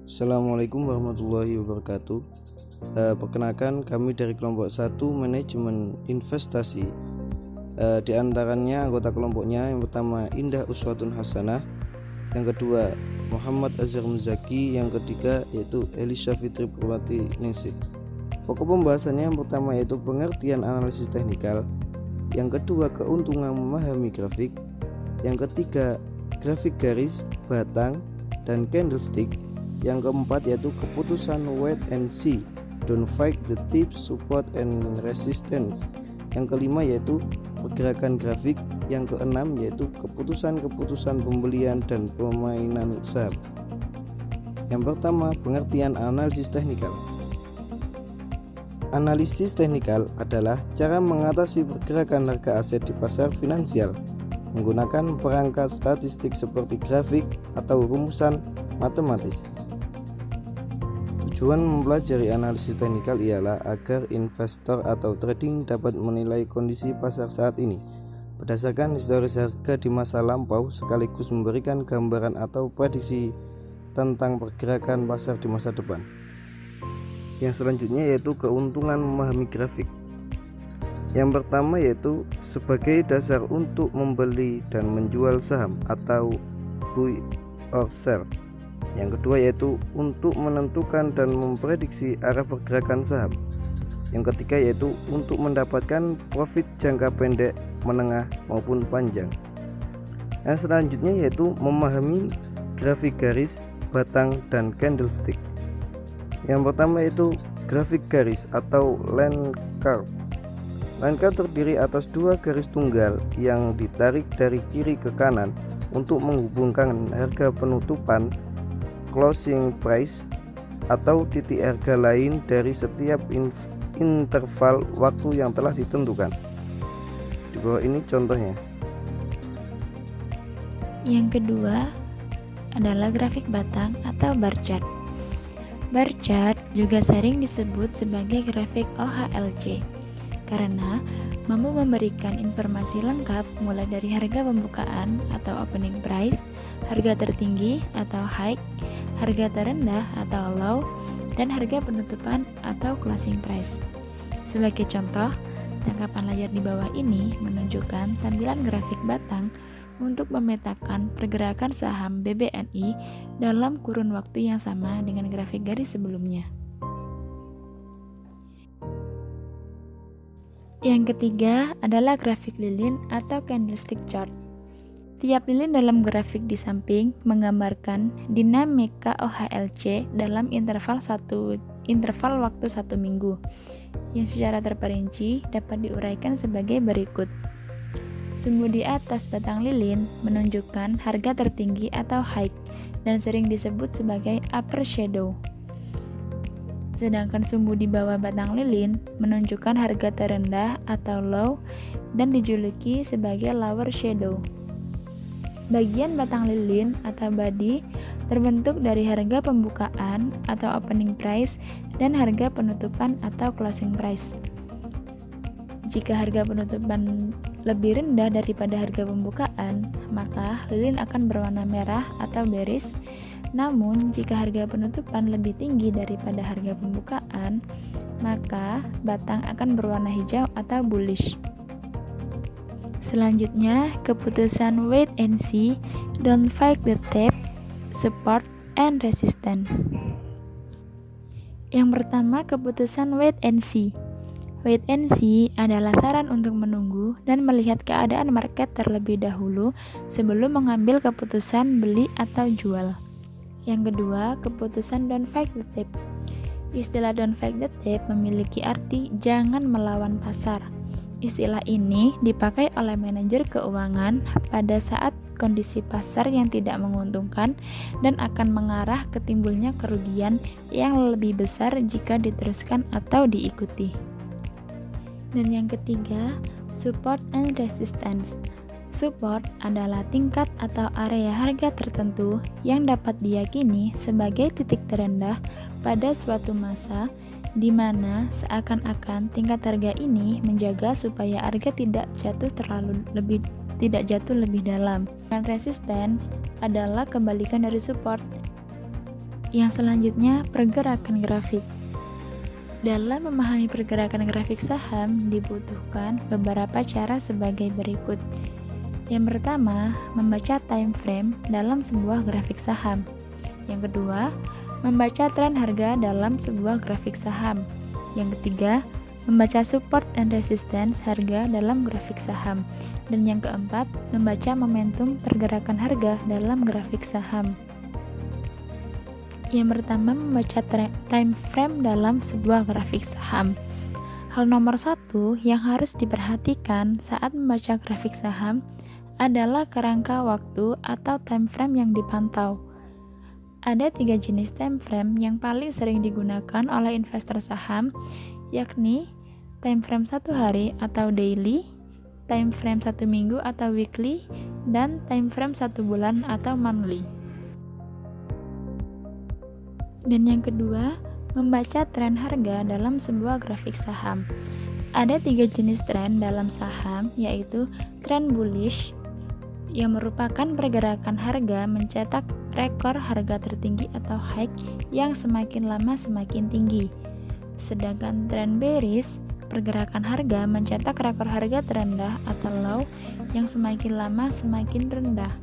Assalamualaikum warahmatullahi wabarakatuh. Perkenalkan, kami dari kelompok 1 manajemen investasi. Di antaranya anggota kelompoknya, yang pertama Indah Uswatun Hasanah, yang kedua Muhammad Azhar Muzaki, yang ketiga yaitu Elisha Fitri Purwati Ningsih. Pokok pembahasannya yang pertama yaitu pengertian analisis teknikal, yang kedua keuntungan memahami grafik, yang ketiga grafik garis, batang, dan candlestick, yang keempat yaitu keputusan wait and see, don't fight the tips, support and resistance, yang kelima yaitu pergerakan grafik, yang keenam yaitu keputusan pembelian dan permainan saham. Yang pertama, pengertian analisis teknikal. Analisis teknikal adalah cara mengatasi pergerakan harga aset di pasar finansial menggunakan perangkat statistik seperti grafik atau rumusan matematis. Tujuan mempelajari analisis teknikal ialah agar investor atau trading dapat menilai kondisi pasar saat ini berdasarkan historis harga di masa lampau, sekaligus memberikan gambaran atau prediksi tentang pergerakan pasar di masa depan. Yang selanjutnya yaitu keuntungan memahami grafik. Yang pertama yaitu sebagai dasar untuk membeli dan menjual saham atau buy or sell. Yang kedua yaitu untuk menentukan dan memprediksi arah pergerakan saham. Yang ketiga yaitu untuk mendapatkan profit jangka pendek, menengah maupun panjang. Yang selanjutnya yaitu memahami grafik garis, batang, dan candlestick. Yang pertama yaitu grafik garis atau line chart. Line chart terdiri atas dua garis tunggal yang ditarik dari kiri ke kanan untuk menghubungkan harga penutupan, closing price, atau titik harga lain dari setiap interval waktu yang telah ditentukan. Di bawah ini contohnya. Yang kedua adalah grafik batang atau bar chart. Bar chart juga sering disebut sebagai grafik OHLC karena mampu memberikan informasi lengkap mulai dari harga pembukaan atau opening price, harga tertinggi atau high, harga terendah atau low, dan harga penutupan atau closing price. Sebagai contoh, tangkapan layar di bawah ini menunjukkan tampilan grafik batang untuk memetakan pergerakan saham BBNI dalam kurun waktu yang sama dengan grafik garis sebelumnya. Yang ketiga adalah grafik lilin atau candlestick chart. Tiap lilin dalam grafik di samping menggambarkan dinamika OHLC dalam interval waktu 1 minggu, yang secara terperinci dapat diuraikan sebagai berikut. Sumbu di atas batang lilin menunjukkan harga tertinggi atau high dan sering disebut sebagai upper shadow. Sedangkan sumbu di bawah batang lilin menunjukkan harga terendah atau low dan dijuluki sebagai lower shadow. Bagian batang lilin atau body terbentuk dari harga pembukaan atau opening price dan harga penutupan atau closing price. Jika harga penutupan lebih rendah daripada harga pembukaan, maka lilin akan berwarna merah atau bearish. Namun, jika harga penutupan lebih tinggi daripada harga pembukaan, maka batang akan berwarna hijau atau bullish. Selanjutnya, keputusan wait and see, don't fight the tape, support and resistance. Yang pertama, keputusan wait and see. Wait and see adalah saran untuk menunggu dan melihat keadaan market terlebih dahulu sebelum mengambil keputusan beli atau jual. Yang kedua, keputusan don't fight the tape. Istilah don't fight the tape memiliki arti jangan melawan pasar. Istilah ini dipakai oleh manajer keuangan pada saat kondisi pasar yang tidak menguntungkan dan akan mengarah ke timbulnya kerugian yang lebih besar jika diteruskan atau diikuti. Dan yang ketiga, support and resistance. Support adalah tingkat atau area harga tertentu yang dapat diyakini sebagai titik terendah pada suatu masa di mana seakan-akan tingkat harga ini menjaga supaya harga tidak jatuh lebih dalam. Dan resistance adalah kebalikan dari support. Yang selanjutnya, pergerakan grafik. Dalam memahami pergerakan grafik saham, dibutuhkan beberapa cara sebagai berikut. Yang pertama, membaca time frame dalam sebuah grafik saham. Yang kedua, membaca tren harga dalam sebuah grafik saham. Yang ketiga, membaca support and resistance harga dalam grafik saham. Dan yang keempat, membaca momentum pergerakan harga dalam grafik saham. Yang pertama, membaca time frame dalam sebuah grafik saham. Hal nomor satu yang harus diperhatikan saat membaca grafik saham adalah kerangka waktu atau time frame yang dipantau. Ada 3 jenis time frame yang paling sering digunakan oleh investor saham, yakni time frame 1 hari atau daily, time frame 1 minggu atau weekly, dan time frame 1 bulan atau monthly. Dan yang kedua, membaca tren harga dalam sebuah grafik saham. Ada 3 jenis tren dalam saham, yaitu tren bullish, yang merupakan pergerakan harga mencetak rekor harga tertinggi atau high yang semakin lama semakin tinggi. Sedangkan tren bearish, pergerakan harga mencetak rekor harga terendah atau low yang semakin lama semakin rendah.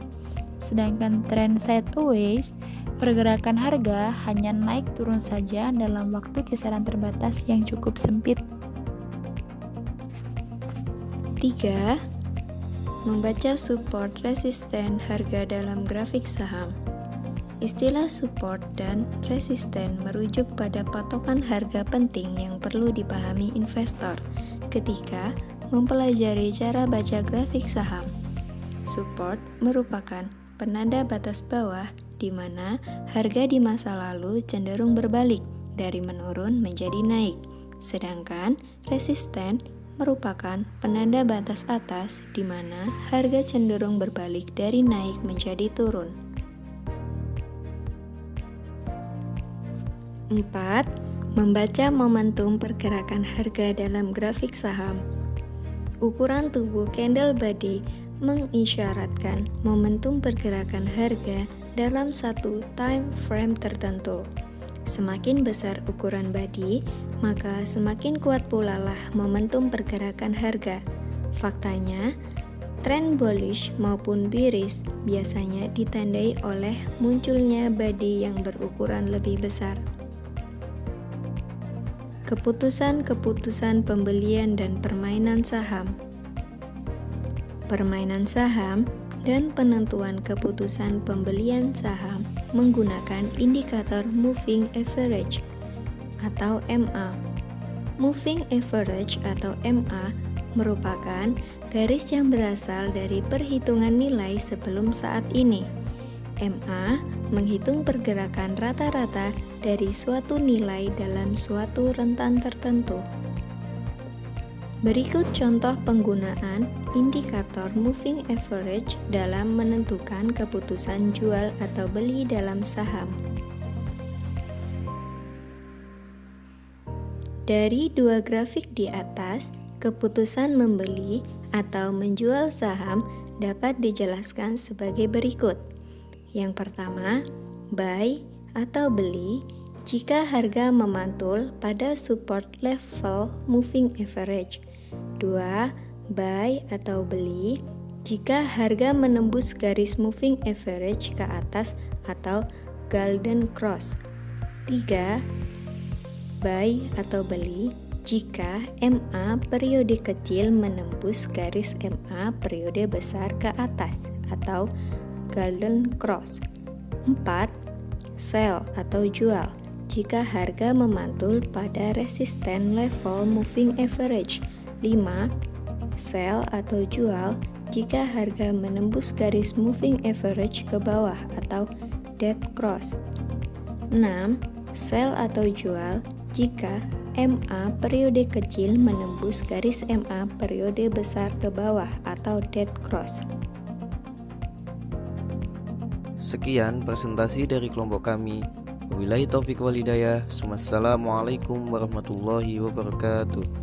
Sedangkan tren sideways, pergerakan harga hanya naik turun saja dalam waktu kisaran terbatas yang cukup sempit. 3. Membaca support resisten harga dalam grafik saham. Istilah support dan resisten merujuk pada patokan harga penting yang perlu dipahami investor ketika mempelajari cara baca grafik saham. Support merupakan penanda batas bawah di mana harga di masa lalu cenderung berbalik dari menurun menjadi naik, sedangkan resisten merupakan penanda batas atas di mana harga cenderung berbalik dari naik menjadi turun. 4. Membaca momentum pergerakan harga dalam grafik saham. Ukuran tubuh candle body mengisyaratkan momentum pergerakan harga dalam satu time frame tertentu. Semakin besar ukuran body, maka semakin kuat pula lah momentum pergerakan harga. Faktanya, tren bullish maupun bearish biasanya ditandai oleh munculnya body yang berukuran lebih besar. Keputusan-keputusan pembelian dan permainan saham. Permainan saham dan penentuan keputusan pembelian saham menggunakan indikator moving average atau MA. Moving average atau MA merupakan garis yang berasal dari perhitungan nilai sebelum saat ini. MA menghitung pergerakan rata-rata dari suatu nilai dalam suatu rentan tertentu. Berikut contoh penggunaan indikator moving average dalam menentukan keputusan jual atau beli dalam saham. Dari 2 grafik di atas, keputusan membeli atau menjual saham dapat dijelaskan sebagai berikut. Yang pertama, buy atau beli jika harga memantul pada support level moving average. 2. Buy atau beli jika harga menembus garis moving average ke atas atau golden cross. 3. Buy atau beli jika MA periode kecil menembus garis MA periode besar ke atas atau golden cross. 4. Sell atau jual jika harga memantul pada resisten level moving average. 5. Sell atau jual jika harga menembus garis moving average ke bawah atau dead cross. 6. Sell atau jual jika MA periode kecil menembus garis MA periode besar ke bawah atau dead cross. Sekian presentasi dari kelompok kami. Wabillahi taufiq wal hidayah. Wassalamualaikum warahmatullahi wabarakatuh.